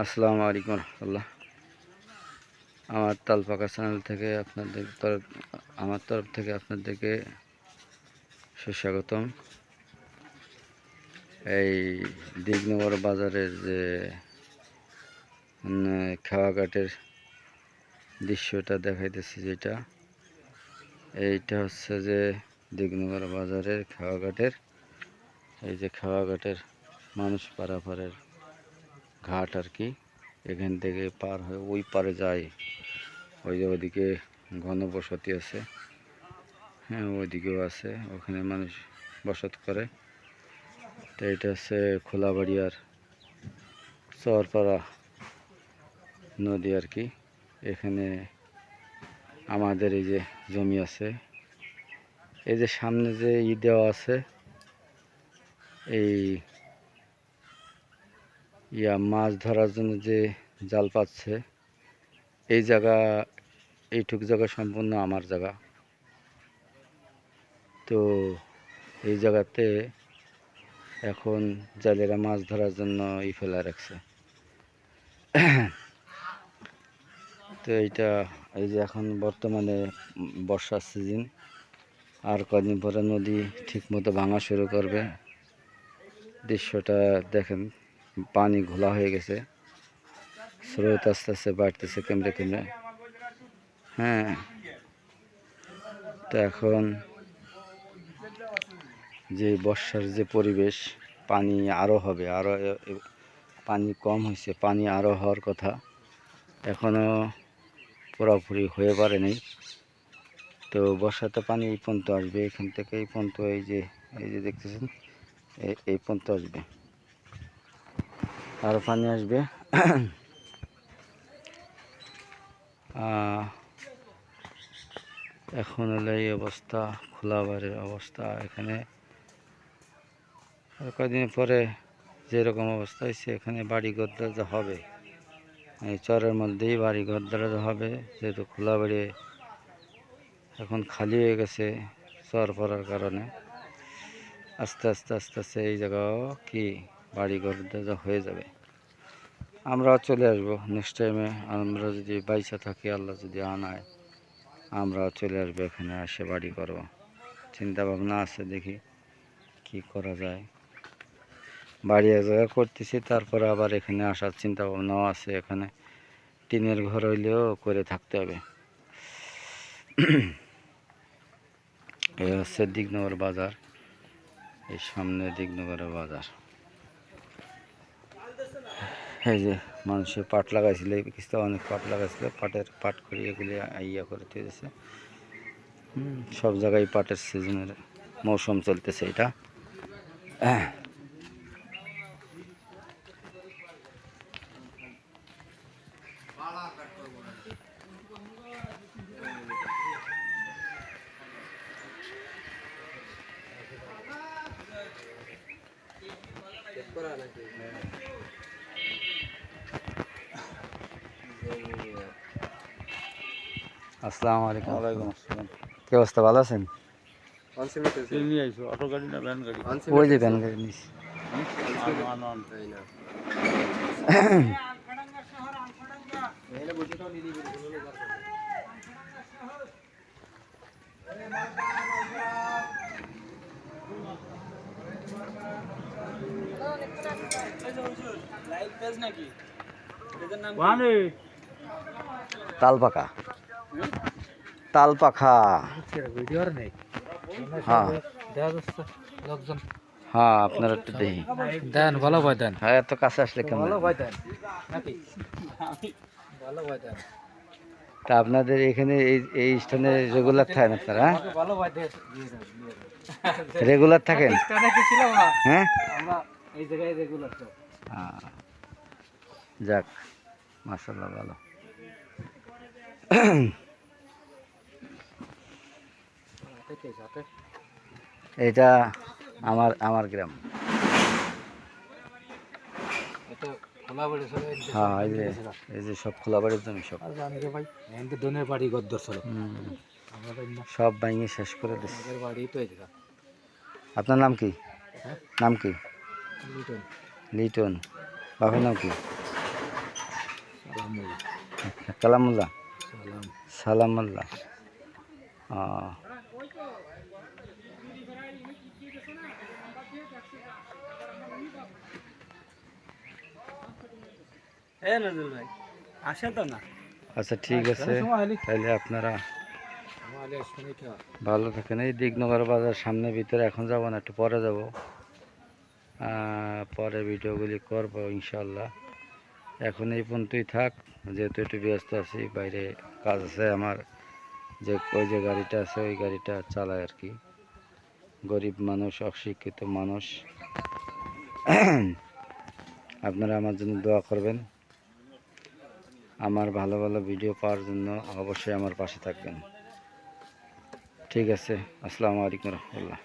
আসসালামু আলাইকুম রহমতুল্লাহ। আমার তালপাকা চ্যানেল থেকে আমার তরফ থেকে আপনাদেরকে সুস্বাগতম। এই দিগনগর বাজারের যে খাওয়াঘাটের দৃশ্যটা দেখাইতেছি, এইটা হচ্ছে যে দিগনগর বাজারের খাওয়াঘাটের এই যে খাওয়াঘাটের মানুষ পারাপারের ঘাট আর কি। এখান থেকে পার হয়ে ওই পারে যায়, ওই যে ওইদিকে ঘনবসতি আছে, হ্যাঁ ওইদিকেও আছে, ওখানে মানুষ বসত করে। তো এটা হচ্ছে খোলাবাড়িয়ার চরপাড়া নদী আর কি। এখানে আমাদের এই যে জমি আছে, এই যে সামনে যে দেওয়া আছে, এই মাছ ধরার জন্য যে জাল পাচ্ছে, এই এইটুক জায়গা সম্পূর্ণ আমার জায়গা। তো এই জায়গাতে এখন জালেরা মাছ ধরার জন্য ফেলা রাখছে। তো এই যে এখন বর্তমানে বর্ষার সিজন, আর কদিন পরে নদী ঠিকমতো ভাঙা শুরু করবে। দৃশ্যটা দেখেন, পানি ঘোলা হয়ে গেছে, স্রোত আস্তে আস্তে বাড়তেছে কেমড়ে কেমড়ে। হ্যাঁ, তো এখন যে বর্ষার যে পরিবেশ, পানি আরও হবে, পানি কম হয়েছে, পানি আরও হওয়ার কথা, এখনও পুরোপুরি হয়ে পারেনি। তো বর্ষাতে পানি এই পর্যন্ত আসবে, এখান থেকে এই পর্যন্ত, এই যে দেখতেছেন, এই পর্যন্ত আসবে, আরও পানি আসবে। এখন হলো এই অবস্থা, খোলাবাড়ির অবস্থা। এখানে কয়েকদিন পরে যেরকম অবস্থা হয়েছে, এখানে বাড়ি ঘরদর হবে, এই চরের মধ্যেই বাড়ি ঘরদর হবে, যেহেতু খোলাবাড়ি এখন খালি হয়ে গেছে চর পড়ার কারণে। আস্তে আস্তে আস্তে আস্তে এই জায়গাও কি বাড়ি ঘরদর হয়ে যাবে। আমরাও চলে আসবো নেক্সট টাইমে, আমরা যদি বাইসা থাকি, আল্লাহ যদি আনায়, আমরাও চলে আসবো এখানে, এসে বাড়ি করবো। চিন্তা ভাবনা আছে, দেখি কি করা যায়। বাড়ি এক জায়গা করতেছি, তারপরে আবার এখানে আসার চিন্তা ভাবনাও আছে। এখানে টিনের ঘর হইলেও করে থাকতে হবে। এই হচ্ছে দিগনগর বাজার, এই সামনে দিগনগরের বাজার। এই যে মানুষের পাট লাগাইছিল, কিছু অনেক পাট লাগাইছিল, পাট করে এগুলি করে দিয়েছে। সব জায়গায় পাটের সিজনের মৌসুম চলতেছে এটা। আসসালামু আলাইকুম। ওয়ালাইকুম আসসালাম। কি অবস্থা, ভালো আছেন? অটো গাড়ি না ভ্যান গাড়ি? ওই যে ভ্যান গাড়ি নিস। তালপাখা, হ্যাঁ হ্যাঁ, আপনারা একটু দেখি দেন, ভালো ভাই দেন, হ্যাঁ, এত কাছে আসলে কেমন? ভালো ভাই দেন নাকি? ভালো ভাই দেন, তা আপনাদের এখানে এই স্থানে রেগুলার থাকেন আপনারা? ভালো ভাই দেন, রেগুলার থাকেন? স্থানে কি ছিল না? হ্যাঁ, আমরা এই জায়গায় রেগুলার তো। যাক, মাশাআল্লাহ, ভালো। এটা আমার গ্রাম। এটা খোলাবাড়ি ছিল, হ্যাঁ, এই যে সব খোলাবাড়ির জমি, সব আর জানি রে ভাই, এনতে দনের বাড়ি গদ্দর ছিল, আমাদের সব ভেঙে শেষ করে দিচ্ছে। আমাদের বাড়ি তো এই জায়গা। আপনার নাম কি? হ্যাঁ, নাম কি? লিটন। লিটন। বাবার নাম কি? আচ্ছা, কালামুল্লাহ, সালামুল্লাহ। ও, এ নজরুল ভাই আসে তো না আচ্ছা ঠিক আছে, তাহলে আপনারা ভালো থাকেন। এই দিকনগর বাজার সামনে ভিতরে এখন যাব না, একটু পরে যাব, পরে ভিডিওগুলি করবো ইনশাল্লাহ। এখন এই পর্যন্তই থাক, যেহেতু একটু ব্যস্ত আছি, বাইরে কাজ আছে আমার, যে ওই যে গাড়িটা আছে ওই গাড়িটা চালায় আর কি। গরিব মানুষ, অশিক্ষিত মানুষ। আপনারা আমার জন্য দোয়া করবেন, আমার ভালো ভালো ভিডিও পাওয়ার জন্য অবশ্যই আমার পাশে থাকবেন। ঠিক আছে, আসসালামু আলাইকুম রহমতুল্লাহ।